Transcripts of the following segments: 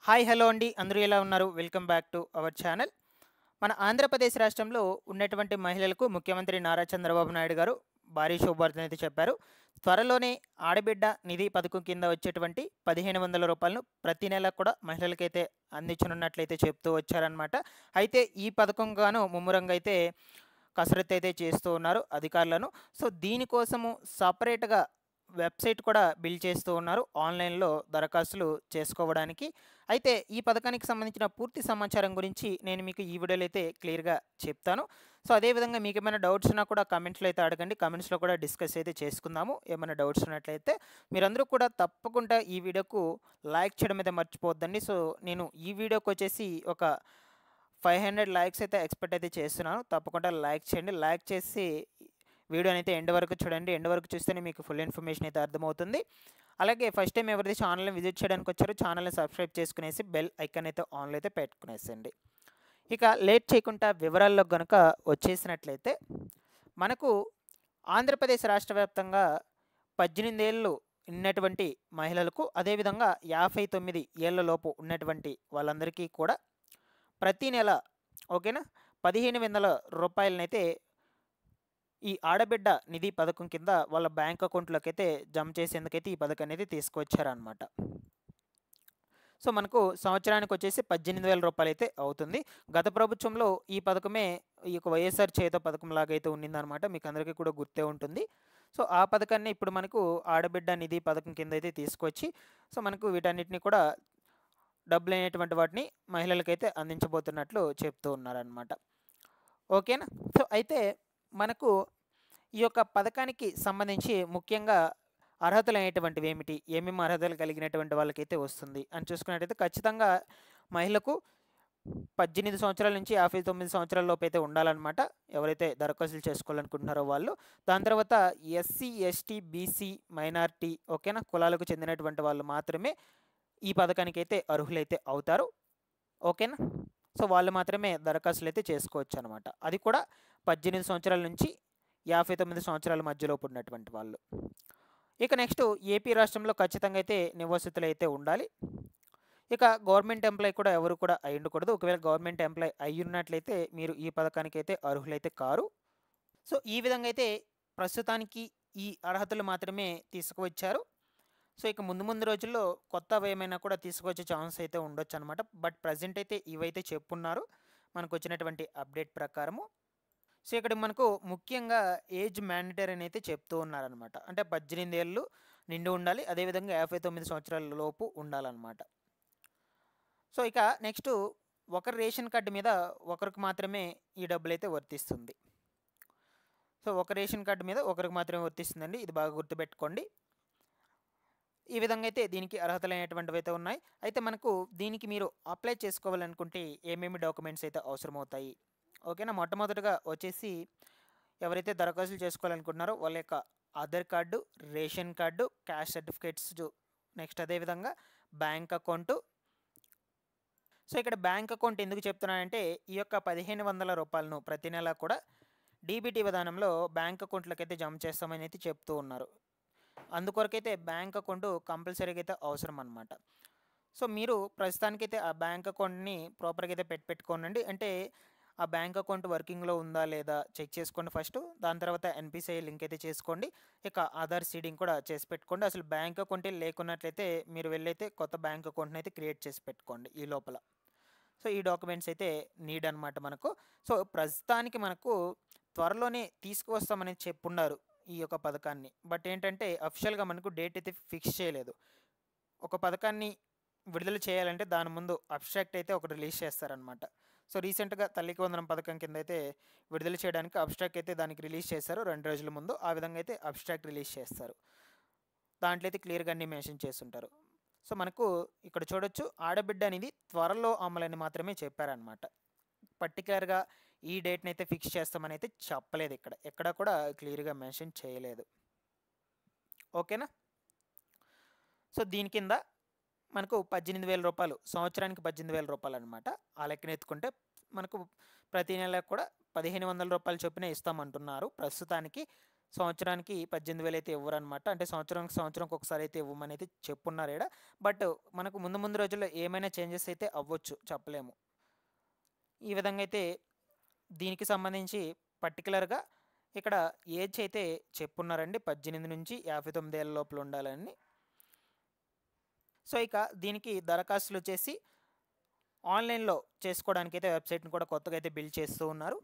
Hi hello అండి అందరూ ఎలా ఉన్నారు? Welcome back to our channel. మన ఆంధ్రప్రదేశ్ రాష్ట్రంలో ఉన్నటువంటి మహిళలకు ముఖ్యమంత్రి నారా చంద్రబాబు నాయుడు గారు భారీ శుభవార్తను అయితే చెప్పారు. త్వరలోనే ఆడబిడ్డ నిధి పథకం కింద వచ్చేటువంటి 1500 రూపాయలను ప్రతి నెల కూడా మహిళలకైతే అందించనున్నట్లయితే చెప్తూ వచ్చారనమాట. అయితే ఈ పథకం గాను ముమ్మరంగా అయితే కసరత్తు అయితే చేస్తూ ఉన్నారు అధికారులను. సో దీనికోసము సపరేట్‌గా వెబ్‌సైట్ కూడా బిల్డ్ చేస్తూ ఉన్నారు ఆన్‌లైన్‌లో దరఖాస్తులు చేసుకోవడానికి. అయితే ఈ పథకానికి సంబంధించిన పూర్తి సమాచారం గురించి నేను మీకు ఈ వీడియోలో అయితే క్లియర్‌గా చెప్తాను. సో అదేవిధంగా మీకేమైనా డౌట్స్ ఉన్నా కూడా కామెంట్స్‌లో అయితే అడగండి. కామెంట్స్‌లో కూడా డిస్కస్ అయితే చేసుకుందాము. ఏమైనా డౌట్స్ ఉన్నట్లయితే మీరందరూ కూడా తప్పకుండా ఈ వీడియోకు లైక్ చేయడం అయితే మర్చిపోవద్దండి. సో నేను ఈ వీడియోకొచ్చేసి ఒక 500 లైక్స్ అయితే ఎక్స్‌పెక్ట్ అయితే చేస్తున్నాను. తప్పకుండా లైక్ చేయండి. లైక్ చేసి వీడియోనైతే ఎండ్ వరకు చూడండి. ఎండ్ వరకు చూస్తేనే మీకు ఫుల్ ఇన్ఫర్మేషన్ అయితే అర్థమవుతుంది. అలాగే ఫస్ట్ టైం ఎవరైతే ఛానల్‌ని విజిట్ చేయడానికి వచ్చారో ఛానల్‌ని సబ్స్క్రైబ్ చేసుకునేసి బెల్ ఐకాన్ అయితే ఆన్‌లో అయితే పెట్టుకునేసేయండి. ఇక లేట్ చేయకుండా వివరాల్లోకి గనుక వచ్చేసినట్లయితే మనకు ఆంధ్రప్రదేశ్ రాష్ట్ర వ్యాప్తంగా 18 ఏళ్ళు ఉన్నటువంటి మహిళలకు అదేవిధంగా 59 ఏళ్ల లోపు ఉన్నటువంటి వాళ్ళందరికీ కూడా ప్రతి నెల ఓకేనా 1500 రూపాయలనైతే ఈ ఆడబిడ్డ నిధి పథకం కింద వాళ్ళ బ్యాంక్ అకౌంట్‌లోకైతే జమ చేసేందుకైతే ఈ పథకం అనేది తీసుకొచ్చారనమాట. సో మనకు సంవత్సరానికొచ్చేసి 18,000 రూపాయలైతే అవుతుంది. గత ప్రభుత్వంలో ఈ పథకమే ఈ యొక్క వైఎస్ఆర్ చేయూత పథకంలాగా అయితే ఉండిందనమాట. మీకందరికీ కూడా గుర్తే ఉంటుంది. సో ఆ పథకాన్ని ఇప్పుడు మనకు ఆడబిడ్డ నిధి పథకం కింద అయితే తీసుకొచ్చి సో మనకు వీటన్నిటిని కూడా డబ్బులైనటువంటి వాటిని మహిళలకైతే అందించబోతున్నట్లు చెప్తూ ఉన్నారనమాట. ఓకేనా? సో అయితే మనకు ఈ యొక్క పథకానికి సంబంధించి ముఖ్యంగా అర్హతలైనటువంటివి ఏమిటి? ఏమేమి అర్హతలు కలిగినటువంటి వాళ్ళకైతే వస్తుంది అని చూసుకున్నట్టయితే ఖచ్చితంగా మహిళకు 18 సంవత్సరాల నుంచి 59 సంవత్సరాల లోపైతే ఉండాలన్నమాట. ఎవరైతే దరఖాస్తులు చేసుకోవాలనుకుంటున్నారో వాళ్ళు. దాని తర్వాత ఎస్సీ, ఎస్టీ, బీసీ, మైనారిటీ ఓకేనా? కులాలకు చెందినటువంటి వాళ్ళు మాత్రమే ఈ పథకానికైతే అర్హులైతే అవుతారు. ఓకేనా? సో వాళ్ళు మాత్రమే దరఖాస్తులైతే చేసుకోవచ్చనమాట. అది కూడా 18 సంవత్సరాల నుంచి 59 సంవత్సరాల మధ్యలోపు ఉన్నటువంటి వాళ్ళు. ఇక నెక్స్ట్ ఏపీ రాష్ట్రంలో ఖచ్చితంగా అయితే నివాసితులైతే ఉండాలి. ఇక గవర్నమెంట్ ఎంప్లాయీ కూడా ఎవరు కూడా అయి ఉండకూడదు. ఒకవేళ గవర్నమెంట్ ఎంప్లాయీ అయ్యున్నట్లయితే మీరు ఈ పథకానికైతే అర్హులైతే కారు. సో ఈ విధంగా అయితే ప్రస్తుతానికి ఈ అర్హతలు మాత్రమే తీసుకువచ్చారు. సో ఇక ముందు ముందు రోజుల్లో కొత్తవేమైనా కూడా తీసుకొచ్చే ఛాన్స్ అయితే ఉండొచ్చనమాట. బట్ ప్రెజెంట్ అయితే ఇవైతే చెప్పున్నారు మనకొచ్చినటువంటి అప్డేట్ ప్రకారము. సో ఇక్కడ మనకు ముఖ్యంగా ఏజ్ మ్యాండేటరీ అని అయితే చెప్తూ ఉన్నారనమాట. అంటే 18 ఏళ్ళు నిండి ఉండాలి. అదేవిధంగా 59 సంవత్సరాల లోపు ఉండాలన్నమాట. సో ఇక నెక్స్ట్ ఒకరి రేషన్ కార్డు మీద ఒకరికి మాత్రమే ఈ డబ్బులైతే వర్తిస్తుంది. సో ఒక రేషన్ కార్డు మీద ఒకరికి మాత్రమే వర్తిస్తుందండి. ఇది బాగా గుర్తుపెట్టుకోండి. ఈ విధంగా అయితే దీనికి అర్హతలైనటువంటివి అయితే ఉన్నాయి. అయితే మనకు దీనికి మీరు అప్లై చేసుకోవాలనుకుంటే ఏమేమి డాక్యుమెంట్స్ అయితే అవసరమవుతాయి? ఓకేనా? మొట్టమొదటగా వచ్చేసి ఎవరైతే దరఖాస్తులు చేసుకోవాలనుకుంటున్నారో వాళ్ళ యొక్క Aadhaar card, ration card, caste certificates next అదేవిధంగా బ్యాంక్ అకౌంటు. సో ఇక్కడ బ్యాంక్ అకౌంట్ ఎందుకు చెప్తున్నానంటే ఈ యొక్క 1500 రూపాయలను ప్రతి నెల కూడా డీబీటీ విధానంలో బ్యాంక్ అకౌంట్లోకి అయితే జమ చేస్తామని అయితే చెప్తూ ఉన్నారు. అందుకొరకైతే బ్యాంక్ అకౌంట్ కంపల్సరీగా అయితే అవసరం అనమాట. సో మీరు ప్రస్తుతానికైతే ఆ బ్యాంక్ అకౌంట్‌ని ప్రాపర్‌గా అయితే పెట్టుకోనండి. అంటే ఆ బ్యాంక్ అకౌంట్ వర్కింగ్‌లో ఉందా లేదా చెక్ చేసుకోండి ఫస్టు. దాని తర్వాత ఎన్‌పిసిఐ లింక్ అయితే చేసుకోండి. ఇక ఆధార్ సీడింగ్ కూడా చేసి పెట్టుకోండి. అసలు బ్యాంక్ అకౌంటే లేకున్నట్లయితే మీరు వెళ్ళైతే కొత్త బ్యాంక్ అకౌంట్‌ని అయితే క్రియేట్ చేసి పెట్టుకోండి ఈ లోపల. సో ఈ డాక్యుమెంట్స్ అయితే నీడ్ అనమాట మనకు. సో ప్రస్తుతానికి మనకు త్వరలోనే తీసుకువస్తామని చెప్పున్నారు ఈ యొక్క పథకాన్ని. బట్ ఏంటంటే అఫిషియల్‌గా మనకు డేట్ అయితే ఫిక్స్ చేయలేదు. ఒక పథకాన్ని విడుదల చేయాలంటే దాని ముందు అబ్స్ట్రాక్ట్ అయితే ఒకటి రిలీజ్ చేస్తారనమాట. సో రీసెంట్‌గా తల్లికి వందనం పథకం కింద అయితే విడుదల చేయడానికి అబ్స్ట్రాక్ట్ అయితే దానికి రిలీజ్ చేశారు 2 రోజుల ముందు. ఆ విధంగా అయితే అబ్స్ట్రాక్ట్ రిలీజ్ చేస్తారు. దాంట్లో అయితే క్లియర్‌గా అన్నీ మెన్షన్ చేసుంటారు. సో మనకు ఇక్కడ చూడొచ్చు ఆడబిడ్డ అనేది త్వరలో అమలని మాత్రమే చెప్పారనమాట. పర్టిక్యులర్‌గా ఈ డేట్‌ని అయితే ఫిక్స్ చేస్తామని అయితే చెప్పలేదు ఇక్కడ. ఎక్కడ కూడా క్లియర్‌గా మెన్షన్ చేయలేదు. ఓకేనా? సో దీని కింద మనకు 18,000 రూపాయలు సంవత్సరానికి 18,000 రూపాయలనమాట. ఆ లెక్కన ఎత్తుకుంటే మనకు ప్రతి నెల కూడా 1,500 రూపాయల చొప్పున ఇస్తామంటున్నారు ప్రస్తుతానికి. సంవత్సరానికి 18,000 అయితే ఇవ్వరనమాట. అంటే సంవత్సరంకి ఒకసారి అయితే ఇవ్వమని అయితే చెప్పున్నారు ఈడ. బట్ మనకు ముందు రోజుల్లో ఏమైనా చేంజెస్ అయితే అవ్వచ్చు, చెప్పలేము. ఈ విధంగా అయితే దీనికి సంబంధించి పర్టికులర్గా ఇక్కడ ఏజ్ అయితే చెప్పున్నారండి, 18 నుంచి 59 ఏళ్ళ లోపల ఉండాలని. సో ఇక దీనికి దరఖాస్తులు వచ్చేసి ఆన్లైన్లో చేసుకోవడానికి అయితే వెబ్సైట్ని కూడా కొత్తగా అయితే బిల్డ్ చేస్తూ ఉన్నారు.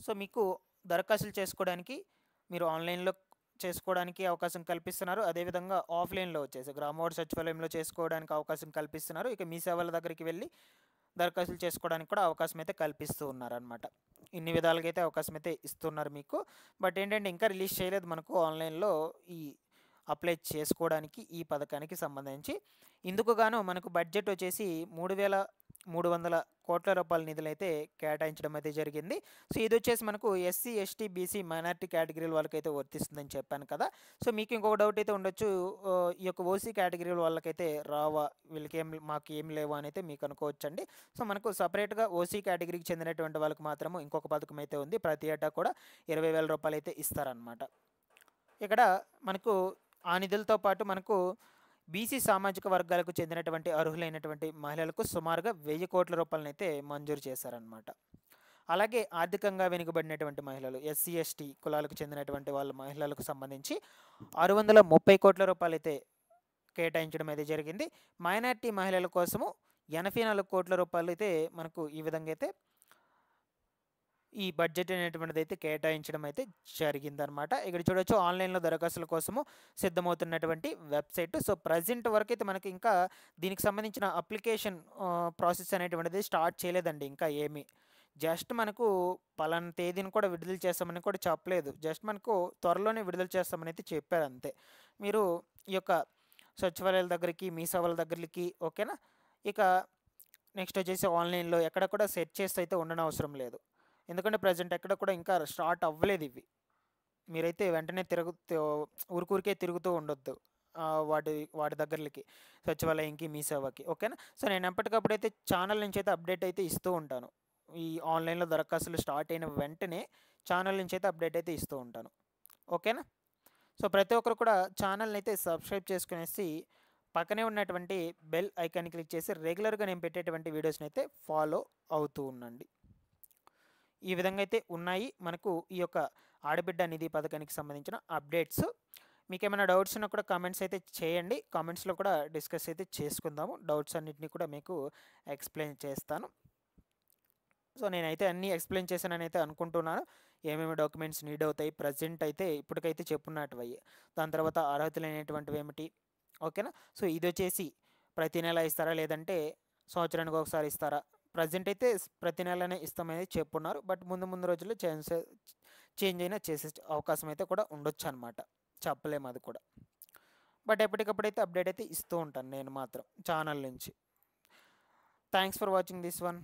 సో మీకు దరఖాస్తులు చేసుకోవడానికి మీరు ఆన్లైన్లో చేసుకోవడానికి అవకాశం కల్పిస్తున్నారు. అదేవిధంగా ఆఫ్లైన్లో వచ్చేసి గ్రామవార్డు సచివాలయంలో చేసుకోవడానికి అవకాశం కల్పిస్తున్నారు. ఇక మీ సేవల దగ్గరికి వెళ్ళి దరఖాస్తులు చేసుకోవడానికి కూడా అవకాశం అయితే కల్పిస్తూ ఉన్నారనమాట. ఇన్ని విధాలుగా అయితే అవకాశం అయితే ఇస్తున్నారు మీకు. బట్ ఏంటంటే ఇంకా రిలీజ్ చేయలేదు మనకు ఆన్లైన్లో ఈ అప్లై చేసుకోవడానికి ఈ పథకానికి సంబంధించి. ఇందుకు గాను మనకు బడ్జెట్ వచ్చేసి 3,300 కోట్ల రూపాయల నిధులైతే కేటాయించడం అయితే జరిగింది. సో ఇది వచ్చేసి మనకు ఎస్సీ, ఎస్టీ, బీసీ, మైనారిటీ కేటగిరీల వాళ్ళకైతే వర్తిస్తుందని చెప్పాను కదా. సో మీకు ఇంకొక డౌట్ అయితే ఉండొచ్చు, ఈ యొక్క ఓసీ కేటగిరీల వాళ్ళకైతే రావా, వీళ్ళకి మాకు ఏం లేవా అని అయితే మీకు అనుకోవచ్చండి. సో మనకు సపరేట్గా ఓసీ కేటగిరీకి చెందినటువంటి వాళ్ళకి మాత్రము ఇంకొక పథకం అయితే ఉంది. ప్రతి ఏటా కూడా 20,000 రూపాయలు అయితే ఇస్తారనమాట. ఇక్కడ మనకు ఆ నిధులతో పాటు మనకు బీసీ సామాజిక వర్గాలకు చెందినటువంటి అర్హులైనటువంటి మహిళలకు సుమారుగా 1,000 కోట్ల రూపాయలనైతే మంజూరు చేశారనమాట. అలాగే ఆర్థికంగా వెనుకబడినటువంటి మహిళలు, ఎస్సీ, ఎస్టీ కులాలకు చెందినటువంటి వాళ్ళ మహిళలకు సంబంధించి 630 కోట్ల రూపాయలు అయితే కేటాయించడం అయితే జరిగింది. మైనార్టీ మహిళల కోసము 84 కోట్ల రూపాయలు అయితే మనకు ఈ విధంగా అయితే ఈ బడ్జెట్ అనేటువంటిది అయితే కేటాయించడం అయితే జరిగిందనమాట. ఇక్కడ చూడొచ్చు ఆన్లైన్లో దరఖాస్తుల కోసము సిద్ధమవుతున్నటువంటి వెబ్సైట్. సో ప్రజెంట్ వరకు అయితే మనకి ఇంకా దీనికి సంబంధించిన అప్లికేషన్ ప్రాసెస్ అనేటువంటిది స్టార్ట్ చేయలేదండి ఇంకా ఏమీ. జస్ట్ మనకు పలానా తేదీని కూడా విడుదల చేస్తామని కూడా చెప్పలేదు. జస్ట్ మనకు త్వరలోనే విడుదల చేస్తామని అయితే చెప్పారు అంతే. మీరు ఈ యొక్క సచివాలయాల దగ్గరికి, మీ సేవల దగ్గరికి, ఓకేనా. ఇక నెక్స్ట్ వచ్చేసి ఆన్లైన్లో ఎక్కడ కూడా సెట్ చేస్తే అయితే ఉండనవసరం లేదు. ఎందుకంటే ప్రజెంట్ ఎక్కడ కూడా ఇంకా స్టార్ట్ అవ్వలేదు ఇవి. మీరైతే వెంటనే ఊరికే తిరుగుతూ ఉండొద్దు వాటి దగ్గరకి, సచివాలయంకి, మీ సేవకి, ఓకేనా. సో నేను ఎప్పటికప్పుడు అయితే ఛానల్ నుంచి అయితే అప్డేట్ అయితే ఇస్తూ ఉంటాను. ఈ ఆన్లైన్లో దరఖాస్తులు స్టార్ట్ అయిన వెంటనే ఛానల్ నుంచి అయితే అప్డేట్ అయితే ఇస్తూ ఉంటాను, ఓకేనా. సో ప్రతి ఒక్కరు కూడా ఛానల్ని అయితే సబ్స్క్రైబ్ చేసుకునేసి పక్కనే ఉన్నటువంటి బెల్ ఐకాన్ని క్లిక్ చేసి రెగ్యులర్గా నేను పెట్టేటువంటి వీడియోస్ని అయితే ఫాలో అవుతూ ఉండండి. ఈ విధంగా అయితే ఉన్నాయి మనకు ఈ యొక్క ఆడబిడ్డ నిధి పథకానికి సంబంధించిన అప్డేట్స్. మీకు ఏమైనా డౌట్స్ ఉన్నా కూడా కామెంట్స్ అయితే చేయండి. కామెంట్స్లో కూడా డిస్కస్ అయితే చేసుకుందాము. డౌట్స్ అన్నిటినీ కూడా మీకు ఎక్స్ప్లెయిన్ చేస్తాను. సో నేనైతే అన్నీ ఎక్స్ప్లెయిన్ చేశానని అయితే అనుకుంటున్నాను. ఏమేమి డాక్యుమెంట్స్ నీడ్ అవుతాయి ప్రజెంట్ అయితే ఇప్పటికైతే చెప్పున్నట్టువయ్యి. దాని తర్వాత అర్హతలు అనేటువంటివి ఏమిటి, ఓకేనా. సో ఇది వచ్చేసి ప్రతి నెల ఇస్తారా లేదంటే సంవత్సరానికి ఒకసారి ఇస్తారా, ప్రజెంట్ అయితే ప్రతి నెలనే ఇస్తామని చెప్పున్నారు. బట్ ముందు రోజుల్లో చేంజ్ అయినా చేసే అవకాశం అయితే కూడా ఉండొచ్చు అనమాట, చెప్పలేము అది కూడా. బట్ ఎప్పటికప్పుడైతే అప్డేట్ అయితే ఇస్తూ ఉంటాను నేను మాత్రం ఛానల్ నుంచి. Thanks for watching this one.